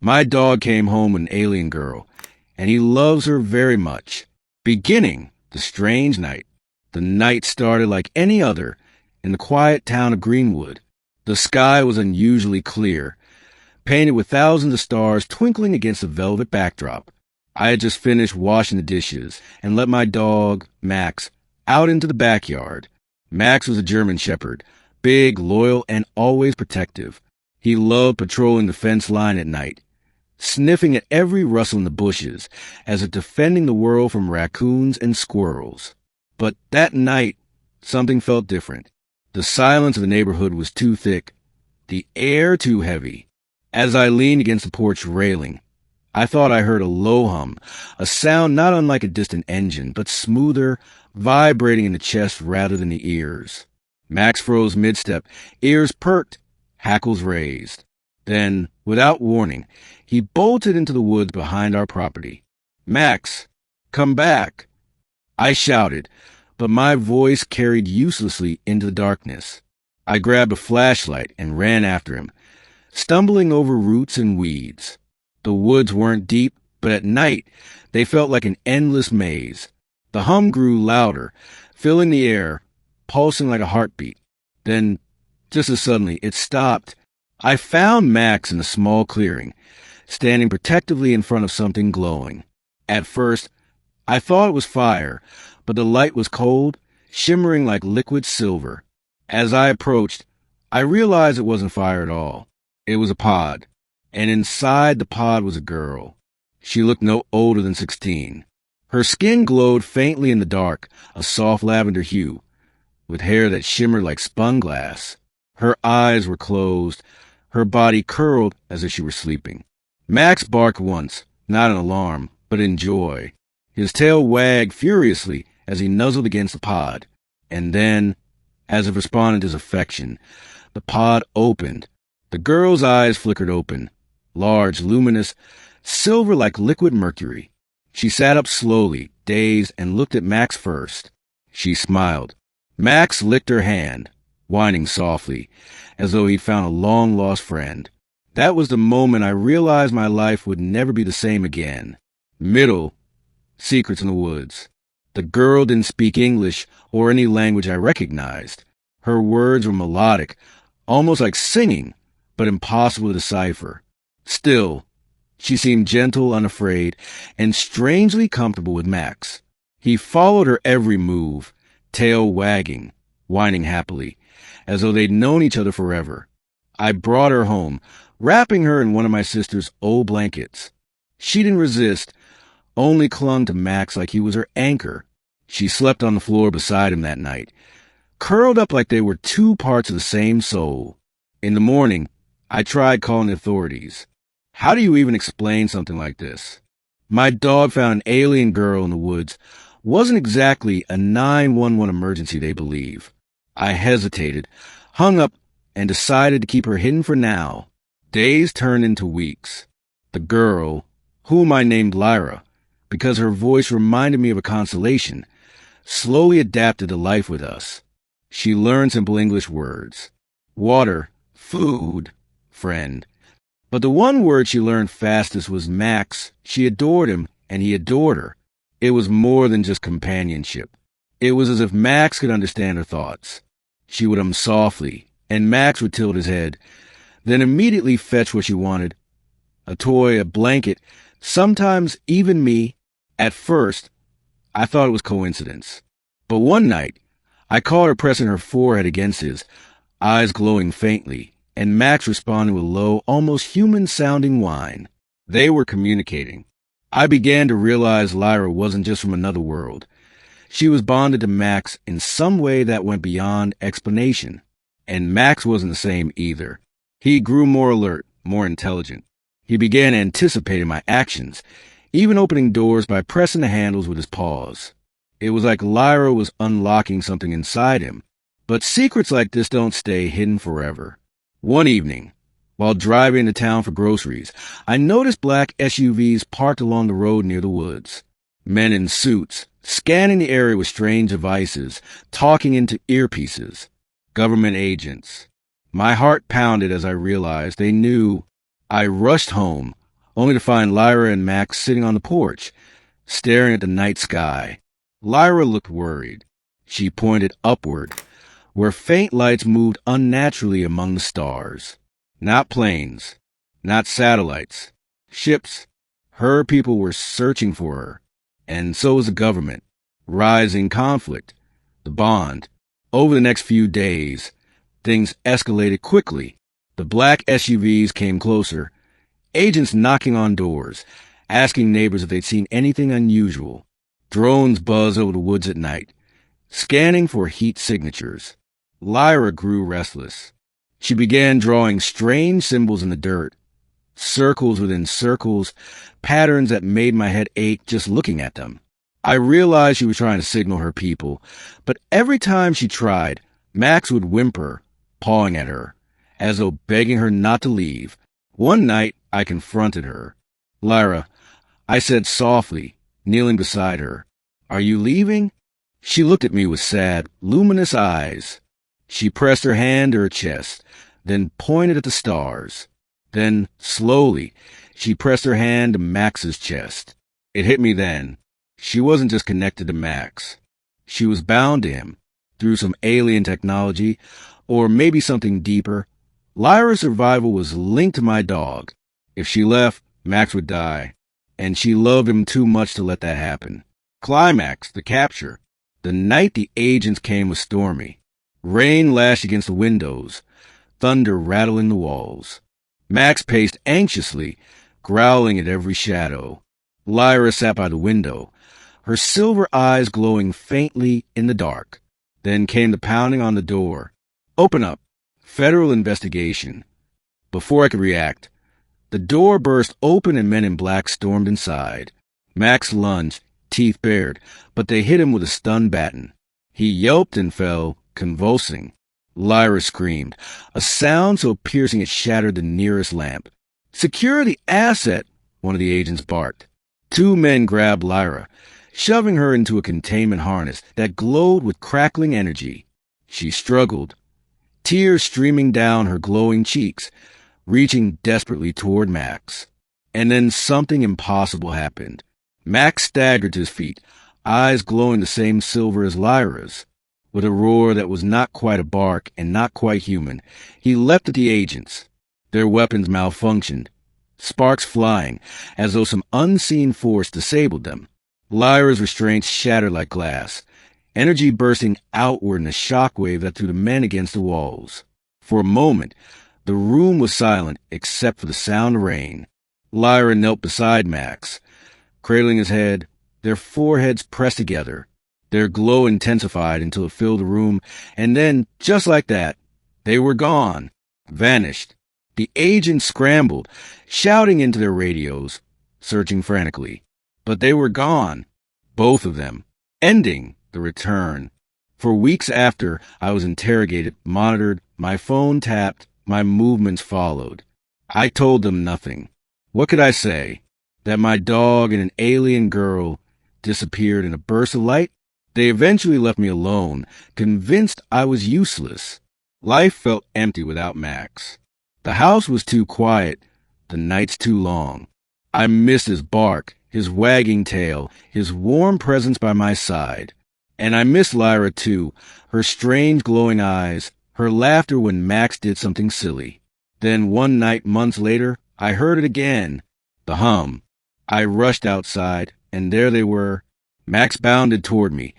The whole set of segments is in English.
My dog came home with an alien girl, and he loves her very much. Beginning the strange night. The night started like any other in the quiet town of Greenwood. The sky was unusually clear, painted with thousands of stars twinkling against a velvet backdrop. I had just finished washing the dishes and let my dog, Max, out into the backyard. Max was a German shepherd, big, loyal, and always protective. He loved patrolling the fence line at night, sniffing at every rustle in the bushes as if defending the world from raccoons and squirrels. But that night, something felt different. The silence of the neighborhood was too thick, the air too heavy. As I leaned against the porch railing, I thought I heard a low hum, a sound not unlike a distant engine, but smoother, vibrating in the chest rather than the ears. Max froze mid-step, ears perked, hackles raised. Then, without warning, he bolted into the woods behind our property. "Max, come back!" I shouted, but my voice carried uselessly into the darkness. I grabbed a flashlight and ran after him, stumbling over roots and weeds. The woods weren't deep, but at night they felt like an endless maze. The hum grew louder, filling the air, pulsing like a heartbeat. Then, just as suddenly, it stopped. I found Max in a small clearing, standing protectively in front of something glowing. At first, I thought it was fire, but the light was cold, shimmering like liquid silver. As I approached, I realized it wasn't fire at all. It was a pod, and inside the pod was a girl. She looked no older than 16. Her skin glowed faintly in the dark, a soft lavender hue, with hair that shimmered like spun glass. Her eyes were closed, her body curled as if she were sleeping. Max barked once, not in alarm, but in joy. His tail wagged furiously as he nuzzled against the pod. And then, as if responding to his affection, the pod opened. The girl's eyes flickered open, large, luminous, silver like liquid mercury. She sat up slowly, dazed, and looked at Max first. She smiled. Max licked her hand, whining softly, as though he'd found a long-lost friend. That was the moment I realized my life would never be the same again. Middle, Secrets in the Woods. The girl didn't speak English or any language I recognized. Her words were melodic, almost like singing, but impossible to decipher. Still, she seemed gentle, unafraid, and strangely comfortable with Max. He followed her every move, tail wagging, whining happily, as though they'd known each other forever. I brought her home, wrapping her in one of my sister's old blankets. She didn't resist, only clung to Max like he was her anchor. She slept on the floor beside him that night, curled up like they were two parts of the same soul. In the morning, I tried calling the authorities. How do you even explain something like this? My dog found an alien girl in the woods. Wasn't exactly a 911 emergency, they believe. I hesitated, hung up, and decided to keep her hidden for now. Days turned into weeks. The girl, whom I named Lyra, because her voice reminded me of a constellation, slowly adapted to life with us. She learned simple English words. Water, food, friend. But the one word she learned fastest was Max. She adored him, and he adored her. It was more than just companionship. It was as if Max could understand her thoughts. She would hum softly, and Max would tilt his head, then immediately fetch what she wanted. A toy, a blanket, sometimes even me. At first, I thought it was coincidence. But one night, I caught her pressing her forehead against his, eyes glowing faintly, and Max responded with low, almost human-sounding whine. They were communicating. I began to realize Lyra wasn't just from another world. She was bonded to Max in some way that went beyond explanation. And Max wasn't the same either. He grew more alert, more intelligent. He began anticipating my actions, even opening doors by pressing the handles with his paws. It was like Lyra was unlocking something inside him. But secrets like this don't stay hidden forever. One evening, while driving into town for groceries, I noticed black SUVs parked along the road near the woods. Men in suits, scanning the area with strange devices, talking into earpieces. Government agents. My heart pounded as I realized they knew. I rushed home, only to find Lyra and Max sitting on the porch, staring at the night sky. Lyra looked worried. She pointed upward, where faint lights moved unnaturally among the stars. Not planes, not satellites, ships. Her people were searching for her, and so was the government. Rising conflict, the bond. Over the next few days, things escalated quickly. The black SUVs came closer, agents knocking on doors, asking neighbors if they'd seen anything unusual. Drones buzzed over the woods at night, scanning for heat signatures. Lyra grew restless. She began drawing strange symbols in the dirt, circles within circles, patterns that made my head ache just looking at them. I realized she was trying to signal her people, but every time she tried, Max would whimper, pawing at her, as though begging her not to leave. One night, I confronted her. "Lyra," I said softly, kneeling beside her, "are you leaving?" She looked at me with sad, luminous eyes. She pressed her hand to her chest, then pointed at the stars. Then, slowly, she pressed her hand to Max's chest. It hit me then. She wasn't just connected to Max. She was bound to him, through some alien technology, or maybe something deeper. Lyra's survival was linked to my dog. If she left, Max would die, and she loved him too much to let that happen. Climax, the capture. The night the agents came was stormy. Rain lashed against the windows, thunder rattling the walls. Max paced anxiously, growling at every shadow. Lyra sat by the window, her silver eyes glowing faintly in the dark. Then came the pounding on the door. "Open up. Federal investigation." Before I could react, the door burst open and men in black stormed inside. Max lunged, teeth bared, but they hit him with a stun baton. He yelped and fell, convulsing. Lyra screamed, a sound so piercing it shattered the nearest lamp. "Secure the asset," one of the agents barked. Two men grabbed Lyra, shoving her into a containment harness that glowed with crackling energy. She struggled, tears streaming down her glowing cheeks, reaching desperately toward Max. And then something impossible happened. Max staggered to his feet, eyes glowing the same silver as Lyra's. With a roar that was not quite a bark and not quite human, he leapt at the agents. Their weapons malfunctioned, sparks flying, as though some unseen force disabled them. Lyra's restraints shattered like glass, energy bursting outward in a shockwave that threw the men against the walls. For a moment, the room was silent except for the sound of rain. Lyra knelt beside Max, cradling his head, their foreheads pressed together. Their glow intensified until it filled the room, and then, just like that, they were gone, vanished. The agents scrambled, shouting into their radios, searching frantically. But they were gone, both of them, ending the return. For weeks after, I was interrogated, monitored, my phone tapped, my movements followed. I told them nothing. What could I say? That my dog and an alien girl disappeared in a burst of light? They eventually left me alone, convinced I was useless. Life felt empty without Max. The house was too quiet, the nights too long. I missed his bark, his wagging tail, his warm presence by my side. And I missed Lyra too, her strange glowing eyes, her laughter when Max did something silly. Then one night months later, I heard it again, the hum. I rushed outside, and there they were. Max bounded toward me,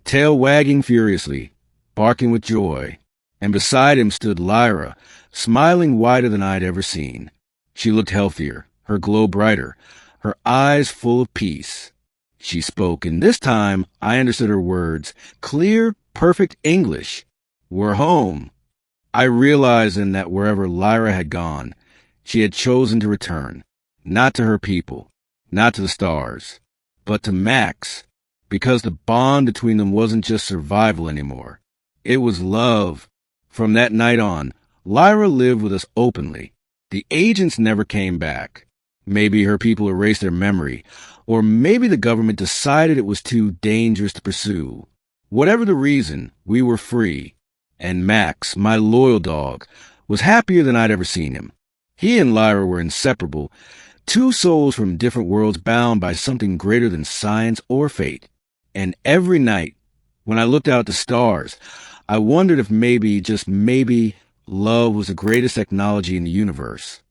tail wagging furiously, barking with joy. And beside him stood Lyra, smiling wider than I'd ever seen. She looked healthier, her glow brighter, her eyes full of peace. She spoke, and this time I understood her words, clear, perfect English. "We're home." I realized then that wherever Lyra had gone, she had chosen to return, not to her people, not to the stars, but to Max, because the bond between them wasn't just survival anymore. It was love. From that night on, Lyra lived with us openly. The agents never came back. Maybe her people erased their memory, or maybe the government decided it was too dangerous to pursue. Whatever the reason, we were free. And Max, my loyal dog, was happier than I'd ever seen him. He and Lyra were inseparable, Two souls from different worlds bound by something greater than science or fate. And every night, when I looked out at the stars, I wondered if maybe, just maybe, love was the greatest technology in the universe.